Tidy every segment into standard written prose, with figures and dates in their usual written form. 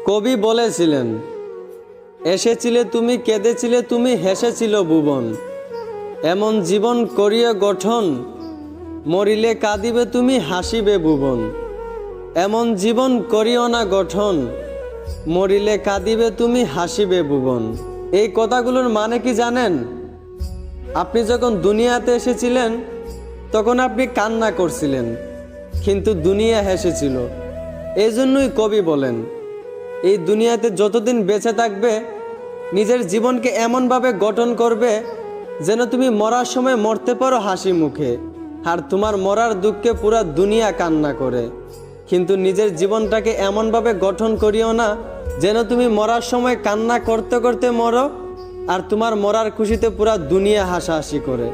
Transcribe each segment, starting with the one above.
কবি বলেছিলেন, এসেছিলে তুমি, কেঁদেছিলে তুমি, হেসেছিল ভুবন। এমন জীবন করিয়া গঠন, মরিলে কাঁদিবে তুমি, হাসিবে ভুবন। এমন জীবন করিও না গঠন, মরিলে কাঁদিবে তুমি, হাসিবে ভুবন। এই কথাগুলোর মানে কি জানেন? আপনি যখন দুনিয়াতে এসেছিলেন তখন আপনি কান্না করছিলেন, কিন্তু দুনিয়া হেসেছিল। এই জন্যই কবি বলেন, এই দুনিয়াতে যতদিন বেঁচে থাকবে নিজের জীবনকে এমনভাবে গঠন করবে যেন তুমি মরার সময় মরতে পারো হাসি মুখে, আর তোমার মরার দুঃখে পুরা দুনিয়া কান্না করে। কিন্তু নিজের জীবনটাকে এমনভাবে গঠন করিও না যেন তুমি মরার সময় কান্না করতে করতে মরো, আর তোমার মরার খুশিতে পুরা দুনিয়া হাসাহাসি করে।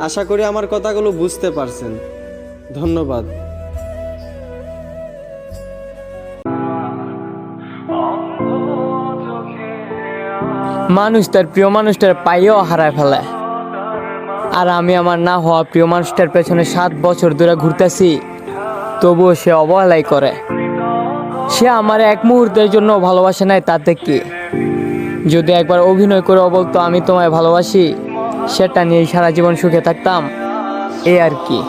আশা করি আমার কথাগুলো বুঝতে পারছেন। ধন্যবাদ। মানুষ তার প্রিয় মানুষটার পাইয়েও হারায় ফেলে, আর আমি আমার না হওয়া প্রিয় মানুষটার পেছনে 7 বছর ধরে ঘুরতেছি, তবুও সে অবহেলাই করে। সে আমার এক মুহূর্তের জন্য ভালোবাসে নাই, তাতে কি? যদি একবার অভিনয় করে বলতো আমি তোমায় ভালোবাসি, সেটা নিয়ে সারা জীবন সুখে থাকতাম, এই আর কি।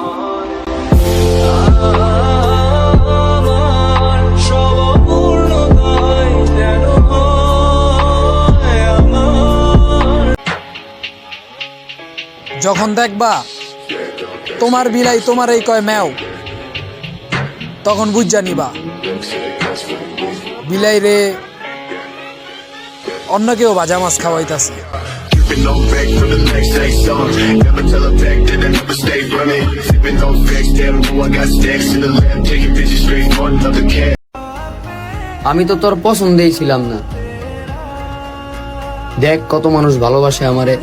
যখন দেখবা তোমার বিলাই তোমার এই কয় ম্যাও, তখন বুঝ নিবা বিলাই রে অন্য কেউ ভাজা মাছ খাওয়াইতাছে। No back for the next day song. Never tell her back that I never stay running. Sipping on facts, damn, know I got stacks in the lab, taking bitches straight for another cat. আমি তো তোর পছন্দেই ছিলাম না। দেখ কত মানুষ ভালোবাসে আমারে।